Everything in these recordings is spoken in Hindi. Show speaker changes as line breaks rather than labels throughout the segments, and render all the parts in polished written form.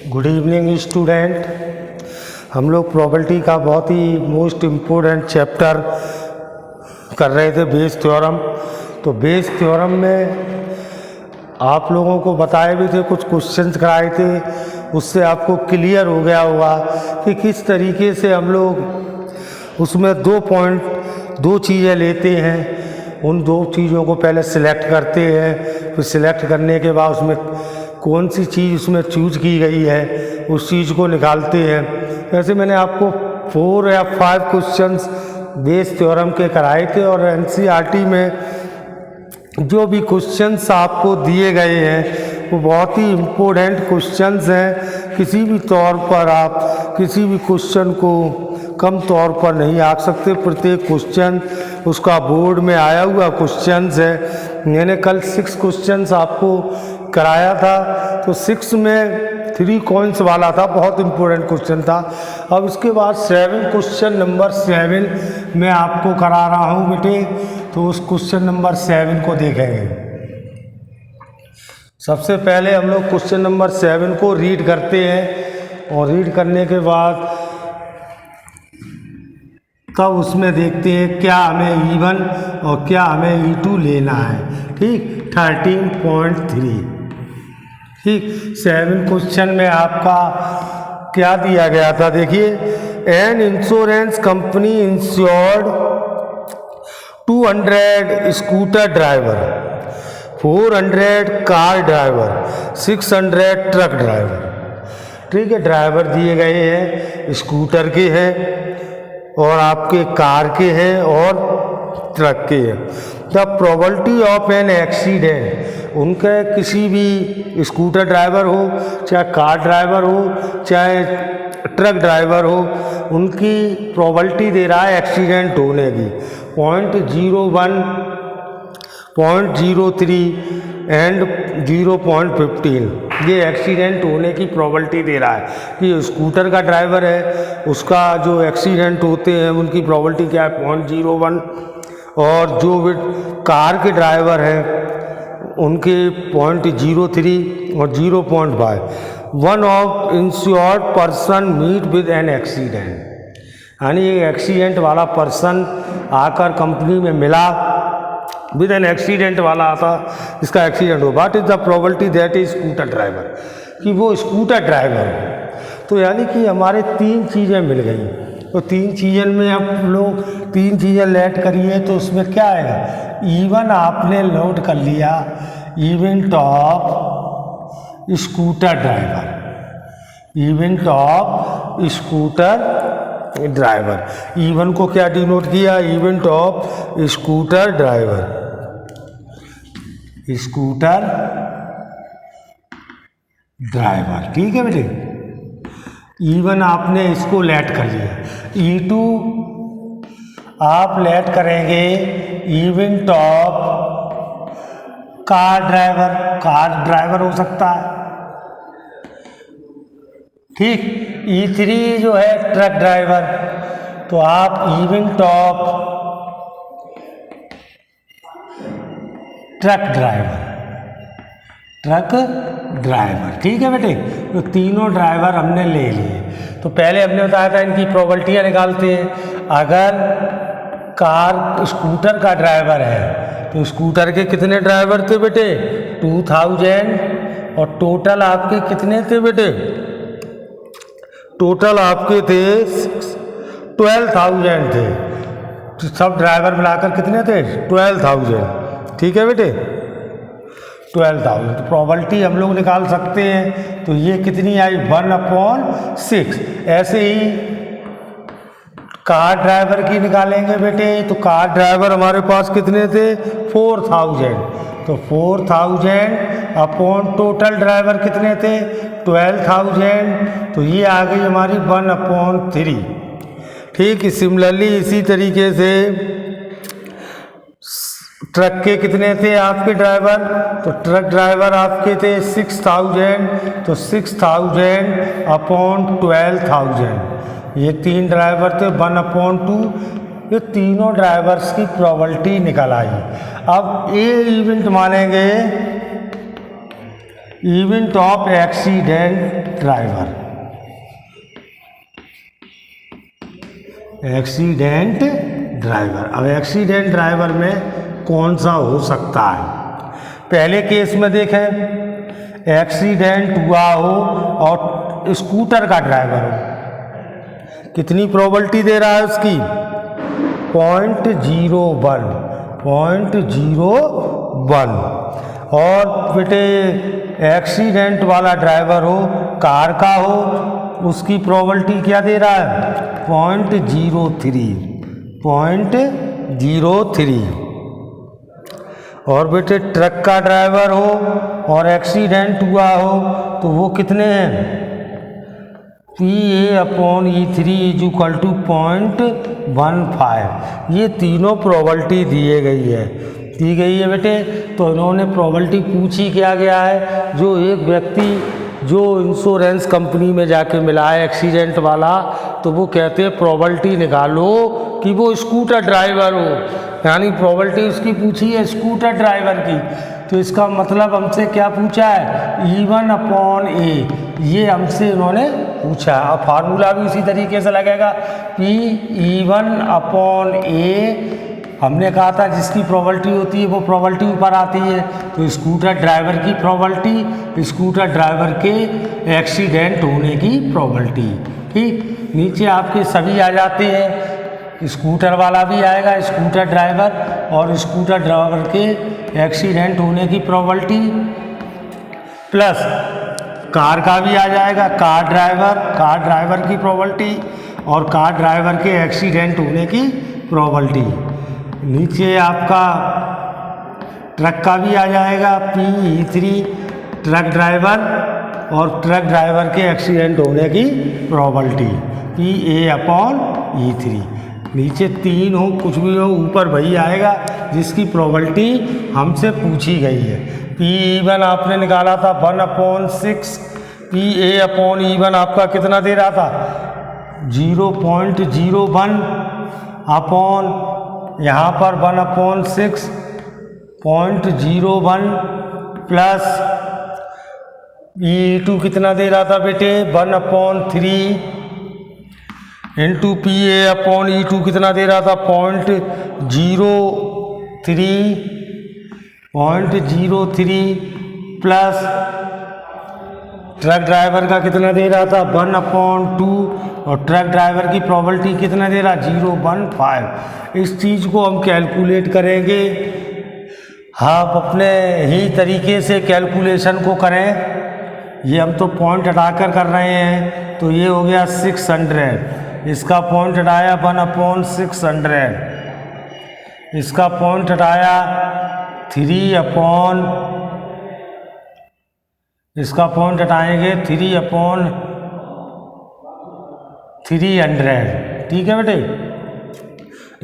Good evening student. हम लोग प्रॉपर्टी का बहुत ही मोस्ट इम्पोर्टेंट चैप्टर कर रहे थे, बेस थ्योरम। तो बेस थ्योरम में आप लोगों को बताए भी थे, कुछ क्वेश्चंस कराए थे, उससे आपको क्लियर हो गया होगा कि किस तरीके से हम लोग उसमें दो चीज़ें लेते हैं। उन दो चीज़ों को पहले सिलेक्ट करते हैं, फिर सिलेक्ट करने के बाद उसमें कौन सी चीज़ उसमें चूज की गई है उस चीज़ को निकालते हैं। वैसे मैंने आपको 4 या 5 क्वेश्चंस बेस थ्योरम के कराए थे, और एनसीईआरटी में जो भी क्वेश्चंस आपको दिए गए हैं वो बहुत ही इम्पोर्टेंट क्वेश्चंस हैं। किसी भी तौर पर आप किसी भी क्वेश्चन को कम तौर पर नहीं आंक सकते। प्रत्येक क्वेश्चन उसका बोर्ड में आया हुआ क्वेश्चंस है। मैंने कल 6 क्वेश्चंस आपको कराया था, तो 6 में 3 कॉइन्स वाला था, बहुत इम्पोर्टेंट क्वेश्चन था। अब इसके बाद 7 क्वेश्चन नंबर 7 मैं आपको करा रहा हूँ बेटे, तो उस क्वेश्चन नंबर 7 को देखेंगे। सबसे पहले हम लोग क्वेश्चन नंबर 7 को रीड करते हैं, और रीड करने के बाद तब उसमें देखते हैं क्या हमें E1 और क्या हमें E2 लेना है। ठीक, 13.3। ठीक, 7 क्वेश्चन में आपका क्या दिया गया था, देखिए। An insurance company insured 200 scooter driver, 400 car driver, 600 truck driver. ठीक है, ड्राइवर दिए गए हैं, स्कूटर के हैं और आपके कार के हैं और ट्रक के हैं। The probability of an accident, उनके किसी भी स्कूटर ड्राइवर हो, चाहे कार ड्राइवर हो, चाहे ट्रक ड्राइवर हो, उनकी प्रोबेबिलिटी दे रहा है एक्सीडेंट होने की 0.01, 0.03 एंड 0.15। ये एक्सीडेंट होने की प्रोबेबिलिटी दे रहा है कि स्कूटर का ड्राइवर है, उसका जो एक्सीडेंट होते हैं उनकी प्रोबेबिलिटी क्या है 0.01, और जो कार के ड्राइवर हैं उनके 0.03 और 0.5। One of insured person meet with an accident, यानी ये एक्सीडेंट वाला पर्सन आकर कंपनी में मिला, विद एन एक्सीडेंट वाला आता, इसका एक्सीडेंट हो। What is the probability that is scooter driver, कि वो स्कूटर ड्राइवर हो। तो यानी कि हमारे 3 चीज़ें मिल गई। तो 3 चीज़ें में आप लोग 3 चीज़ें लेट करिए, तो उसमें क्या आएगा, E1 आपने नोट कर लिया, event of scooter driver, event of scooter driver. E1 को क्या डिनोट किया, event of scooter driver, scooter driver. ठीक है बेटे, E1 आपने इसको लेट कर लिया। E2 आप लेट करेंगे event of car driver, car driver हो सकता है। ठीक, E3 जो है ट्रक ड्राइवर, तो आप event of truck driver, truck driver. ठीक है बेटे, तो तीनों ड्राइवर हमने ले लिए। तो पहले हमने बताया था इनकी प्रोबेबिलिटियाँ निकालते हैं। अगर कार स्कूटर का ड्राइवर है तो स्कूटर के कितने ड्राइवर थे बेटे, 2000, और टोटल आपके कितने थे बेटे, टोटल आपके थे 12,000 थे। तो सब ड्राइवर मिलाकर कितने थे, 12,000। ठीक है बेटे, 12,000। तो प्रोबेबिलिटी हम लोग निकाल सकते हैं। तो ये कितनी आई, 1/6। ऐसे ही कार ड्राइवर की निकालेंगे बेटे, तो कार ड्राइवर हमारे पास कितने थे, 4,000। तो 4,000 अपॉन टोटल ड्राइवर कितने थे, 12,000। तो ये आ गई हमारी 1/3। ठीक, सिमिलरली इसी तरीके से ट्रक के कितने थे आपके ड्राइवर, तो ट्रक ड्राइवर आपके थे 6,000। तो 6,000 अपॉन 12,000, ये 3 ड्राइवर थे, 1/2। ये तीनों ड्राइवर्स की प्रोबेबिलिटी निकल आई। अब ए इवेंट मानेंगे event of accident driver, accident driver. अब एक्सीडेंट ड्राइवर में कौन सा हो सकता है? पहले केस में देखें, एक्सीडेंट हुआ हो और स्कूटर का ड्राइवर हो, कितनी प्रोबेबिलिटी दे रहा है उसकी? 0.01, 0.01। और बेटे एक्सीडेंट वाला ड्राइवर हो, कार का हो, उसकी प्रोबेबिलिटी क्या दे रहा है? 0.03, 0.03। और बेटे ट्रक का ड्राइवर हो और एक्सीडेंट हुआ हो तो वो कितने हैं? PA/E3 = 0.15। ये तीनों प्रोबेबिलिटी दी गई है बेटे। तो इन्होंने प्रोबेबिलिटी पूछी क्या गया है? जो एक व्यक्ति जो इंश्योरेंस कंपनी में जाके मिला है एक्सीडेंट वाला, तो वो कहते हैं प्रोबेबिलिटी निकालो कि वो स्कूटर ड्राइवर हो, यानी प्रोबेबिलिटी उसकी पूछी है स्कूटर ड्राइवर की। तो इसका मतलब हमसे क्या पूछा है? E1/A, ये हमसे इन्होंने पूछा। अब फार्मूला भी उसी तरीके से लगेगा, P(E1/A)। हमने कहा था जिसकी प्रोबेबिलिटी होती है वो प्रोबेबिलिटी ऊपर आती है, तो स्कूटर ड्राइवर की प्रोबेबिलिटी, स्कूटर ड्राइवर के एक्सीडेंट होने की प्रोबेबिलिटी। ठीक, नीचे आपके सभी आ जाते हैं, स्कूटर वाला भी आएगा, स्कूटर ड्राइवर और स्कूटर ड्राइवर के एक्सीडेंट होने की प्रोबेबिलिटी, प्लस कार का भी आ जाएगा, कार ड्राइवर की प्रोबेबिलिटी और कार ड्राइवर के एक्सीडेंट होने की प्रोबेबिलिटी। नीचे आपका ट्रक का भी आ जाएगा, PE3, ट्रक ड्राइवर और ट्रक ड्राइवर के एक्सीडेंट होने की प्रोबेबिलिटी, PA/E3। नीचे 3 हो, कुछ भी हो, ऊपर वही आएगा जिसकी प्रोबेबिलिटी हमसे पूछी गई है। PE1 आपने निकाला था 1/6, PA/E1 आपका कितना दे रहा था? 0.01 अपॉन यहाँ पर 1/6, 0.01 प्लस E2 कितना दे रहा था बेटे? 1/3 इंटू PA/E2 कितना दे रहा था? 0.03 प्लस ट्रक ड्राइवर का कितना दे रहा था? 1/2 और ट्रक ड्राइवर की प्रोबेबिलिटी कितना दे रहा? 0.5। इस चीज़ को हम कैलकुलेट करेंगे। आप अपने ही तरीके से कैलकुलेशन को करें। ये हम तो पॉइंट हटाकर कर रहे हैं, तो ये हो गया 600, इसका पॉइंट हटाया 1/600, इसका पॉइंट हटाया 3/, इसका पॉइंट हटाएंगे 3/300। ठीक है बेटे,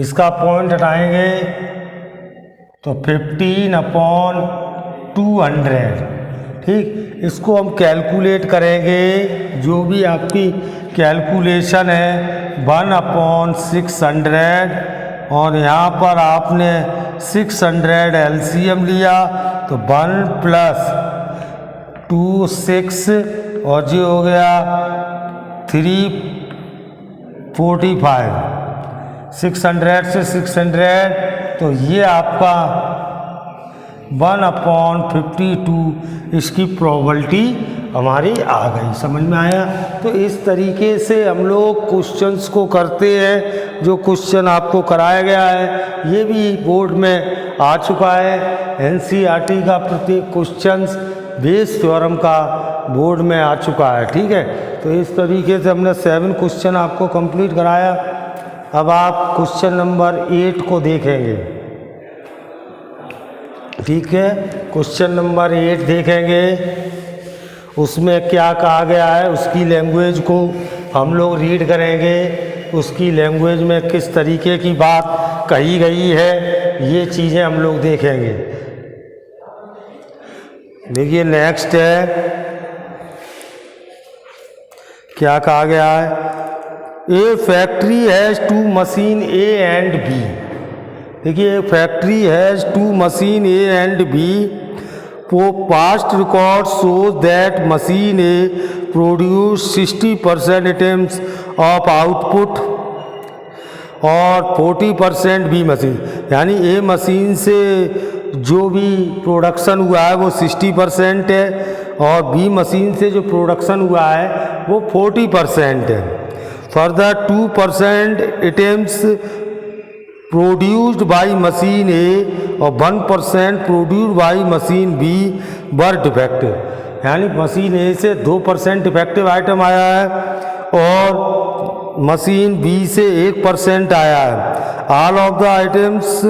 इसका पॉइंट हटाएंगे तो 15/200। ठीक, इसको हम कैलकुलेट करेंगे। जो भी आपकी कैलकुलेशन है 1/600 और यहाँ पर आपने 600 LCM लिया तो 1 + 2 6 और जी हो गया 345। 600 से 600 तो ये आपका 1/52 इसकी प्रोबेबिलिटी हमारी आ गई। समझ में आया? तो इस तरीके से हम लोग क्वेश्चंस को करते हैं। जो क्वेश्चन आपको कराया गया है ये भी बोर्ड में आ चुका है। NCERT का प्रत्येक क्वेश्चंस बेस थ्योरम का बोर्ड में आ चुका है। ठीक है, तो इस तरीके से हमने 7 क्वेश्चन आपको कंप्लीट कराया। अब आप क्वेश्चन नंबर 8 को देखेंगे। ठीक है, क्वेश्चन नंबर 8 देखेंगे। उसमें क्या कहा गया है उसकी लैंग्वेज को हम लोग रीड करेंगे। उसकी लैंग्वेज में किस तरीके की बात कही गई है ये चीज़ें हम लोग देखेंगे। देखिए नेक्स्ट है, क्या कहा गया है? A factory has 2 machine A and B। देखिए factory has 2 machine A and B past record shows that machine A produce 60% items of output और 40% बी मशीन, यानी ए मशीन से जो भी प्रोडक्शन हुआ है वो 60% है और बी मशीन से जो प्रोडक्शन हुआ है वो 40% है। Further 2% items produced by machine A और 1% produced by machine B were defective, यानी मशीन ए से 2% डिफेक्टिव आइटम आया है और मशीन बी से 1% आया है। All of the items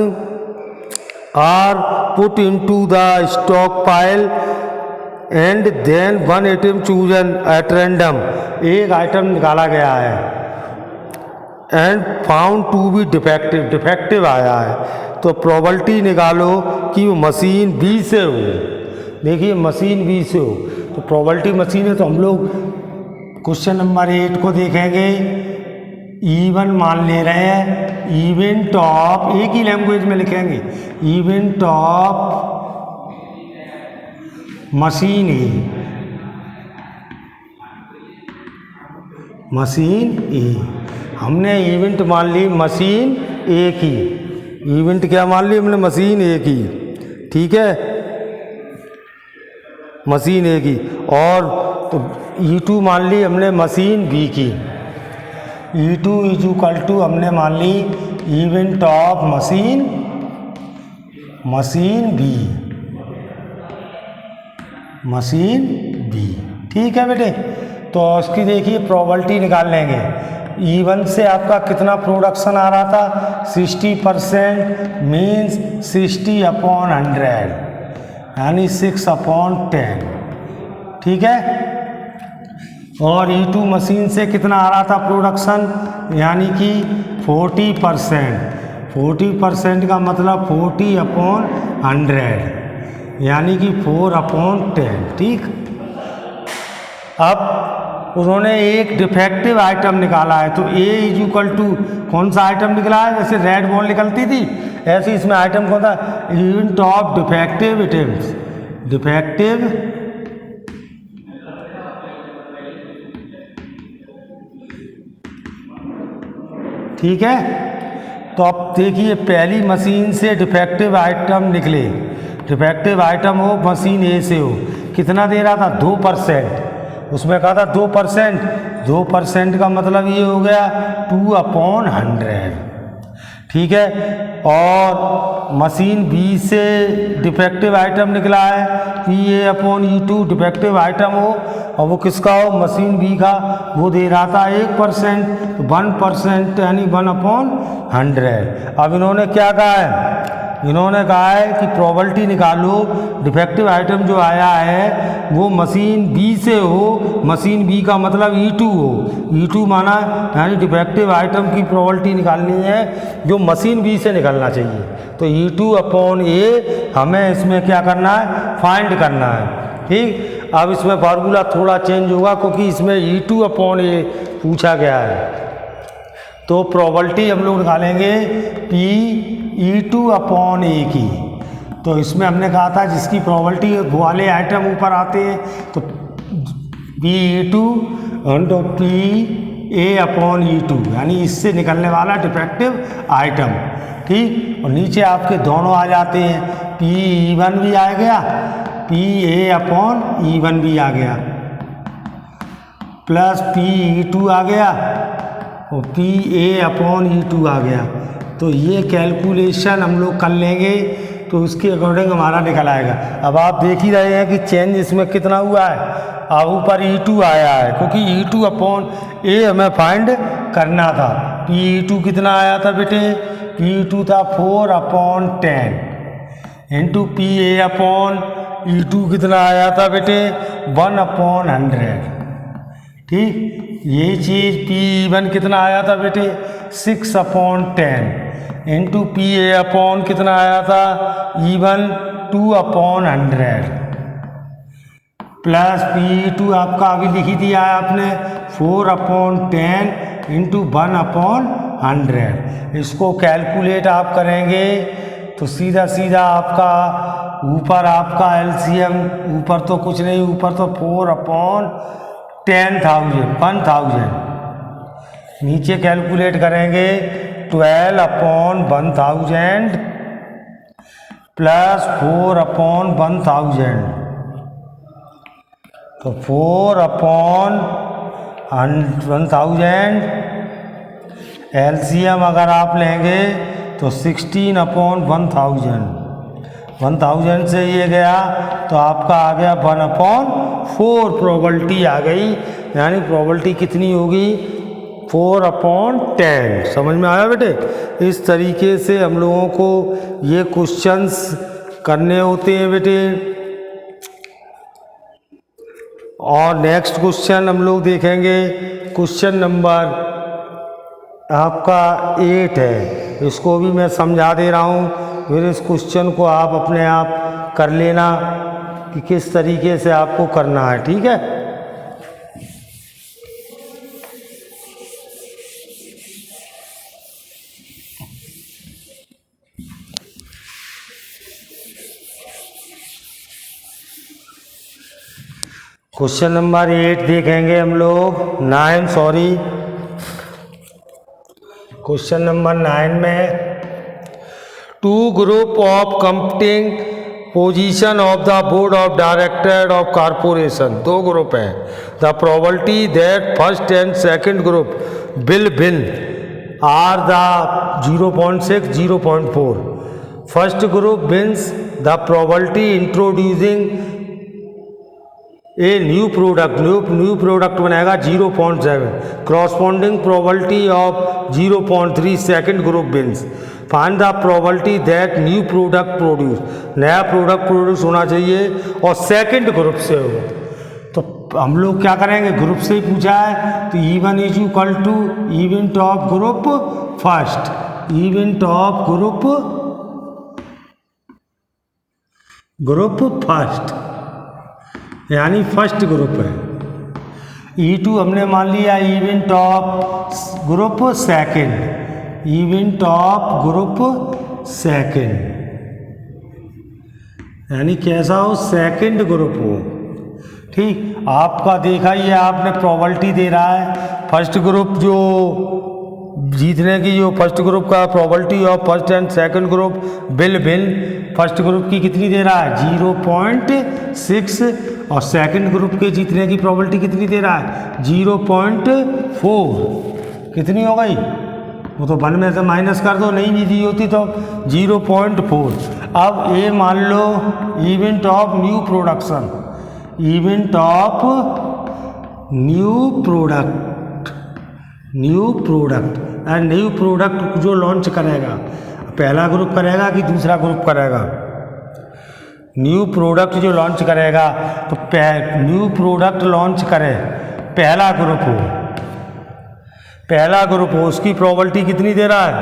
are put into the stock pile and then one item chosen at random, एक आइटम निकाला गया है and found to be defective, defective आया है, तो प्रोबेबिलिटी निकालो कि वो मशीन बी से हो। देखिए मशीन बी से हो तो प्रोबेबिलिटी मशीन है, तो हम लोग क्वेश्चन नंबर 8 को देखेंगे। इवन मान ले रहे हैं, इवेंट ऑफ, एक ही लैंग्वेज में लिखेंगे, event of machine A, machine A. हमने इवेंट मान ली मशीन ए की, इवेंट क्या मान ली हमने, मशीन ए की, ठीक है, मशीन ए की। और तो E2 मान ली हमने मशीन बी की, E2 इज इक्वल टू हमने मान ली event of machine, machine B, machine B, ठीक है बेटे। तो इसकी देखिए प्रोबेबिलिटी निकाल लेंगे। E1 से आपका कितना प्रोडक्शन आ रहा था, 60% मीन्स 60/100, यानी 6/10, ठीक है। और E2 मशीन से कितना आ रहा था प्रोडक्शन, यानी कि 40%, 40% का मतलब 40/100, यानी कि 4/10, ठीक। अब उन्होंने एक डिफेक्टिव आइटम निकाला है, तो ए इज इक्वल टू कौन सा आइटम निकला है, जैसे रेड बॉल निकलती थी ऐसे इसमें आइटम कौन था, event of defective items, defective ठीक है। तो अब देखिए पहली मशीन से डिफेक्टिव आइटम निकले, डिफेक्टिव आइटम हो मशीन ए से हो, कितना दे रहा था 2%, उसमें कहा था 2%, 2% का मतलब ये हो गया 2/100, ठीक है। और मशीन बी से डिफेक्टिव आइटम निकला है PA/E2, डिफेक्टिव आइटम हो और वो किसका हो, मशीन बी का, वो दे रहा था 1%, तो 1% यानी 1/100। अब इन्होंने क्या कहा है, इन्होंने कहा है कि प्रोबेबिलिटी निकालो, डिफेक्टिव आइटम जो आया है वो मशीन बी से हो, मशीन बी का मतलब E2 हो, E2 माना यानी डिफेक्टिव आइटम की प्रोबेबिलिटी निकालनी है जो मशीन बी से निकलना चाहिए। तो E2/A हमें इसमें क्या करना है, फाइंड करना है, ठीक। अब इसमें फार्मूला थोड़ा चेंज होगा क्योंकि इसमें E2/A पूछा गया है। तो प्रोबेबिलिटी हम लोग निकालेंगे PE2/A की। तो इसमें हमने कहा था जिसकी प्रोबेबिलिटी वाले आइटम ऊपर आते हैं, तो PE2 और PA/E2, यानी इससे निकलने वाला डिफेक्टिव आइटम, ठीक। और नीचे आपके दोनों आ जाते हैं, PE1 भी आ गया, PA/E1 भी आ गया, प्लस PE2 आ गया और PA/E2 आ गया। तो ये कैलकुलेशन हम लोग कर लेंगे तो उसके अकॉर्डिंग हमारा निकल आएगा। अब आप देख ही रहे हैं कि चेंज इसमें कितना हुआ है, अब ऊपर E2 आया है क्योंकि E2/A हमें फाइंड करना था। PE2 कितना आया था बेटे, PE2 था 4/10 इंटू PA/E2 कितना आया था बेटे 1/100, ठीक। ये चीज़ PE1 कितना आया था बेटे 6/10 इंटू PA/ कितना आया था E1 2/100 प्लस PE2 आपका अभी लिख ही दिया है आपने 4/10 इंटू 1/100। इसको कैलकुलेट आप करेंगे तो सीधा सीधा आपका ऊपर आपका एलसीएम, ऊपर तो कुछ नहीं, ऊपर तो 4/10,000 नीचे कैलकुलेट करेंगे 12/1000 प्लस 4/1000, तो 4/1000 एलसीएम अगर आप लेंगे तो 16/1000 से ये गया तो आपका आ गया 1/4 प्रोबेबिलिटी आ गई। यानी प्रोबेबिलिटी कितनी होगी 4/10। समझ में आया बेटे? इस तरीके से हम लोगों को ये क्वेश्चंस करने होते हैं बेटे। और नेक्स्ट क्वेश्चन हम लोग देखेंगे, क्वेश्चन नंबर आपका 8 है। इसको भी मैं समझा दे रहा हूँ, फिर इस क्वेश्चन को आप अपने आप कर लेना कि किस तरीके से आपको करना है, ठीक है। क्वेश्चन नंबर 8 देखेंगे हम लोग, 9 सॉरी, क्वेश्चन नंबर 9 में 2 group of competing position of the board of director of corporation, 2 group हैं। The probability that first and second group will win are the 0.6 0.4। First group wins the probability introducing a new product बनेगा 0.7, corresponding probability of 0.3 second group wins. Find the probability that new product produce, नया प्रोडक्ट प्रोड्यूस होना चाहिए और सेकंड ग्रुप से हो। तो हम लोग क्या करेंगे, ग्रुप से ही पूछा है तो E1 is equal to event of group first, event of group first यानी फर्स्ट ग्रुप है। E2 हमने मान लिया event of group second, event of group second यानी कैसा हो, सेकंड ग्रुप हो, ठीक। आपका देखा ही है आपने, प्रोबेबिलिटी दे रहा है फर्स्ट ग्रुप जो जीतने की, जो फर्स्ट ग्रुप का probability of first and second group will win, first group की कितनी दे रहा है 0.6 और सेकंड ग्रुप के जीतने की प्रोबेबिलिटी कितनी दे रहा है 0.4। कितनी हो गई, वो तो 1 में से माइनस कर दो, नहीं भी दी होती तो 0.4। अब ए मान लो event of new production, event of new product जो लॉन्च करेगा, पहला ग्रुप करेगा कि दूसरा ग्रुप करेगा, न्यू प्रोडक्ट जो लॉन्च करेगा तो न्यू प्रोडक्ट लॉन्च करे पहला ग्रुप हो, उसकी प्रोबेबिलिटी कितनी दे रहा है,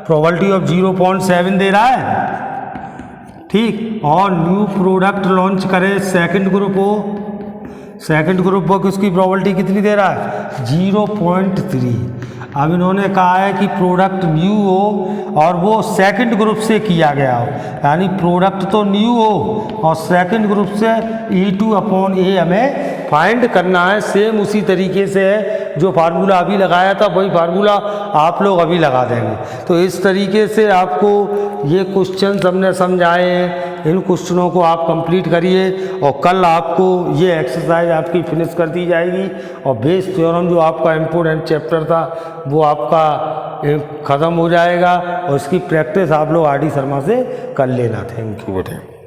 प्रोबेबिलिटी ऑफ 0.7 दे रहा है, ठीक। और न्यू प्रोडक्ट लॉन्च करे सेकंड ग्रुप हो, सेकंड ग्रुप को उसकी प्रोबेबिलिटी कितनी दे रहा है 0.3। अब इन्होंने कहा है कि प्रोडक्ट न्यू हो और वो सेकंड ग्रुप से किया गया हो, यानी प्रोडक्ट तो न्यू हो और सेकंड ग्रुप से E2/A हमें फाइंड करना है। सेम उसी तरीके से है जो फार्मूला अभी लगाया था, वही फार्मूला आप लोग अभी लगा देंगे। तो इस तरीके से आपको ये क्वेश्चन हमने समझाए हैं, इन क्वेश्चनों को आप कंप्लीट करिए और कल आपको ये एक्सरसाइज आपकी फिनिश कर दी जाएगी और बेस थ्योरम जो आपका इम्पोर्टेंट चैप्टर था वो आपका ख़त्म हो जाएगा और इसकी प्रैक्टिस आप लोग RD शर्मा से कर लेना। थैंक यू बेटे।